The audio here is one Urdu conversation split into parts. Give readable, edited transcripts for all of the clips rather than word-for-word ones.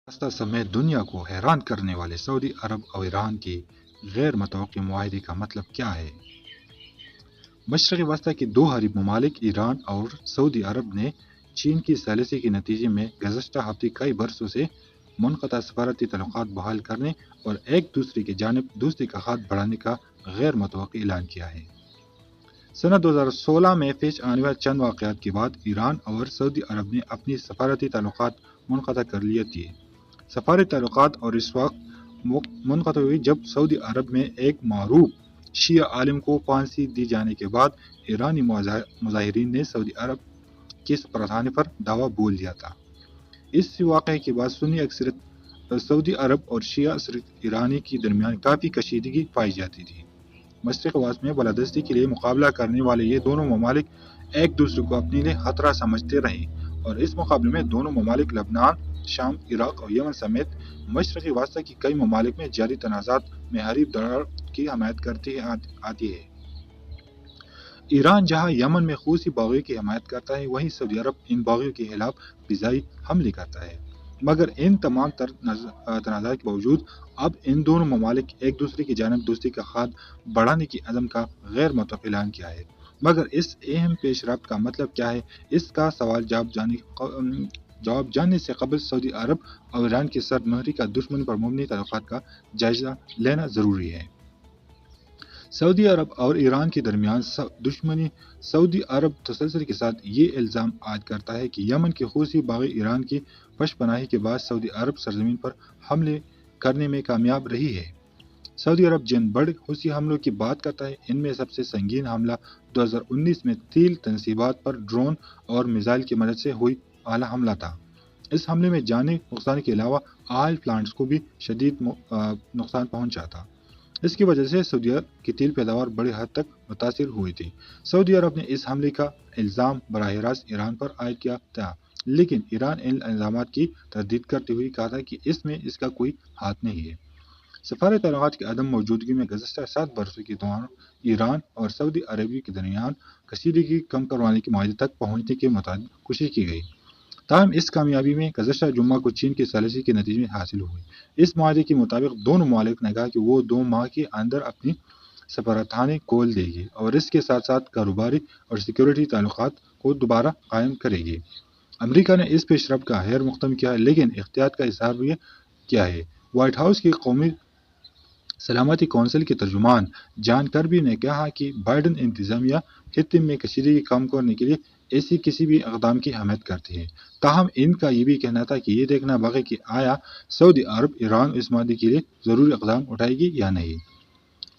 وسطی سمیت دنیا کو حیران کرنے والے سعودی عرب اور ایران کے غیر متوقع معاہدے کا مطلب کیا ہے؟ مشرق وسطی کے دو حریف ممالک ایران اور سعودی عرب نے چین کی ثالثی کے نتیجے میں گزشتہ ہفتے کئی برسوں سے منقطع سفارتی تعلقات بحال کرنے اور ایک دوسرے کی جانب دوستی کا ہاتھ بڑھانے کا غیر متوقع اعلان کیا ہے۔ سنہ 2016 میں پیش آنے والے چند واقعات کے بعد ایران اور سعودی عرب نے اپنی سفارتی تعلقات منقطع کر لیے تھے۔ سفارتی تعلقات اور اس وقت منقطع ہوئی جب سعودی عرب میں ایک معروف شیعہ عالم کو پھانسی دی جانے کے بعد ایرانی مظاہرین نے سعودی عرب کے سفارتخانے پر دعویٰ بول دیا تھا۔ اس واقعے کے بعد سنی اکثریت سعودی عرب اور شیعہ اکثریت ایرانی کے درمیان کافی کشیدگی پائی جاتی تھی۔ مشرق وسطی میں بالادستی کے لیے مقابلہ کرنے والے یہ دونوں ممالک ایک دوسرے کو اپنے لیے خطرہ سمجھتے رہے اور اس مقابلے میں دونوں ممالک لبنان، شام، عراق اور یمن سمیت مشرق وسطی کے کئی ممالک میں جاری تنازعات میں حریف دراڑ کی حمایت کرتی آتی ہے۔ ایران جہاں یمن میں حوثی باغیوں کی حمایت کرتا ہے، وہیں سعودی عرب ان باغیوں کے خلاف فضائی حملے کرتا ہے۔ مگر ان تمام تنازعات کے باوجود اب ان دونوں ممالک ایک دوسرے کی جانب دوستی کا ہاتھ بڑھانے کی عزم کا غیر متوقع اعلان کیا ہے۔ مگر اس اہم پیش رفت کا مطلب کیا ہے؟ اس کا سوال جواب جاننے سے قبل سعودی عرب اور ایران کی سرد مہری کا دشمنی پر مبنی تعلقات کا جائزہ لینا ضروری ہے۔ سعودی عرب اور ایران کے درمیان دشمنی سعودی عرب تسلسل کے ساتھ یہ الزام عائد کرتا ہے کہ یمن کے حوثی باغی ایران کی پش پناہی کے بعد سعودی عرب سرزمین پر حملے کرنے میں کامیاب رہی ہے۔ سعودی عرب جن بڑے حوثی حملوں کی بات کرتا ہے، ان میں سب سے سنگین حملہ 2019 میں تیل تنصیبات پر ڈرون اور میزائل کی مدد سے ہوئی اعلیٰ حملہ تھا۔ اس حملے میں جانی نقصان کے علاوہ آئل پلانٹس کو بھی شدید نقصان پہنچا تھا۔ اس کی وجہ سے سعودی عرب کی تیل پیداوار بڑی حد تک متاثر ہوئی تھی۔ سعودی عرب نے اس حملے کا الزام براہ راست ایران پر عائد کیا تھا، لیکن ایران ان الزامات کی تردید کرتے ہوئے کہا تھا کہ اس میں اس کا کوئی ہاتھ نہیں ہے۔ سفارتی تعلقات کی عدم موجودگی میں گزشتہ 7 برسوں کے دوران ایران اور سعودی عرب کے درمیان کشیدگی کم کروانے کے معاہدے تک پہنچنے کی متعدد کوششیں کی گئی، تاہم اس کامیابی میں گزشتہ جمعہ کو چین کی ثالثی کے نتیجے میں حاصل ہوئی۔ اس معاہدے کے مطابق دونوں ممالک نے کہا کہ وہ 2 ماہ کے اندر اپنی سفارتخانے کھول دیں گے اور اس کے ساتھ ساتھ کاروباری اور سیکورٹی تعلقات کو دوبارہ قائم کریں گے۔ امریکہ نے اس پیش رفت کا خیر مقدم کیا ہے، لیکن احتیاط کا اظہار بھی کیا ہے۔ وائٹ ہاؤس کی قومی سلامتی کونسل کے ترجمان جان کربی نے کہا کہ بائیڈن انتظامیہ خطے میں کشیدگی کم کرنے کے لیے ایسی کسی بھی اقدام کی حمایت کرتی ہے، تاہم ان کا یہ بھی کہنا تھا کہ یہ دیکھنا باقی کہ آیا سعودی عرب ایران اس معاہدے کے لیے ضروری اقدام اٹھائے گی یا نہیں۔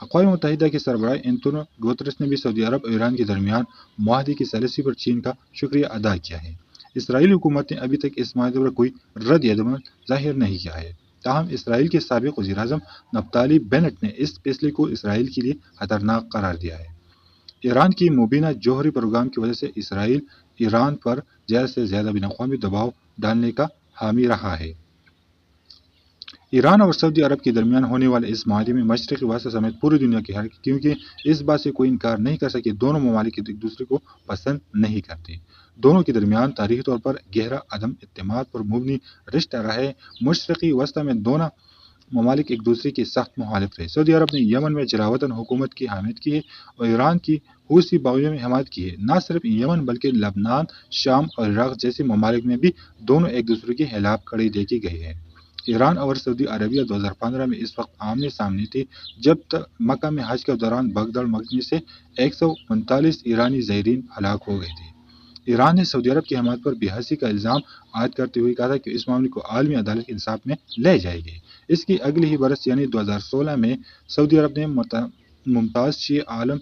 اقوام متحدہ کے سربراہ انتونیو گوتریس نے بھی سعودی عرب اور ایران کے درمیان معاہدے کی ثالثی پر چین کا شکریہ ادا کیا ہے۔ اسرائیلی حکومت نے ابھی تک اس معاہدے پر کوئی رد عمل ظاہر نہیں کیا ہے، تاہم اسرائیل کے سابق وزیر اعظم نفتالی بینٹ نے اس فیصلے کو اسرائیل کے لیے خطرناک قرار دیا ہے۔ ایران کی مبینہ جوہری پروگرام کی وجہ سے اسرائیل ایران پر زیادہ سے زیادہ بین الاقوامی دباؤ ڈالنے کا حامی رہا ہے۔ ایران اور سعودی عرب کے درمیان ہونے والے اس معاہدے میں مشرق وسطی سمیت پوری دنیا کی حق، کیونکہ اس بات سے کوئی انکار نہیں کر سکے کہ دونوں ممالک ایک دوسرے کو پسند نہیں کرتے۔ دونوں کے درمیان تاریخی طور پر گہرا عدم اعتماد پر مبنی رشتہ رہا ہے۔ مشرقی وسطی میں دونوں ممالک ایک دوسرے کے سخت مخالف رہے۔ سعودی عرب نے یمن میں جلاوطن حکومت کی حمایت کی ہے اور ایران کی حوثی باغیوں میں حمایت کی ہے۔ نہ صرف یمن بلکہ لبنان، شام اور عراق جیسے ممالک میں بھی دونوں ایک دوسرے کے خلاف کھڑے دیکھے گئے ہیں۔ ایران اور سعودی عربیہ 2015 میں اس وقت آمنے سامنے تھے جب مکہ میں حج کے دوران بغداد مقدمی سے 139 ایرانی زائرین ہلاک ہو گئے تھے۔ ایران نے سعودی عرب کی حمایت پر بے حسی کا الزام عائد کرتے ہوئے کہا تھا کہ اس معاملے کو عالمی عدالت کے انصاف میں لے جائے گی۔ اس کی اگلے ہی برس یعنی 2016 میں سعودی عرب نے ممتاز شیعہ عالم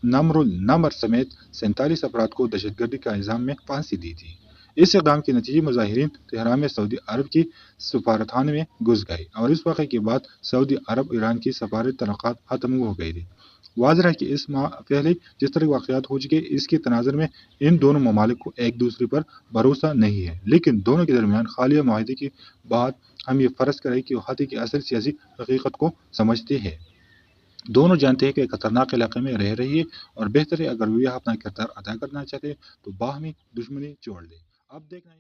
نمر النمر سمیت 47 افراد کو دہشت گردی کا الزام میں پھانسی دی تھی۔ اس اقدام کے نتیجے مظاہرین تہران میں سعودی عرب کی سفارتخانے میں گھس گئے اور اس واقعے کے بعد سعودی عرب ایران کی سفارتی تعلقات ختم ہو گئے تھے۔ واضح ہے کہ اس ماہ پہلے جس طرح واقعات ہو چکے، اس کے تناظر میں ان دونوں ممالک کو ایک دوسرے پر بھروسہ نہیں ہے، لیکن دونوں کے درمیان حالیہ معاہدے کے بعد ہم یہ فرض کریں کہ وہ خطے کی اصل سیاسی حقیقت کو سمجھتے ہیں۔ دونوں جانتے ہیں کہ ایک خطرناک علاقے میں رہ رہی ہے اور بہتر ہے اگر وہ اپنا کردار ادا کرنا چاہتے ہیں تو باہمی دشمنی چھوڑ دیں۔ اب دیکھنا ہے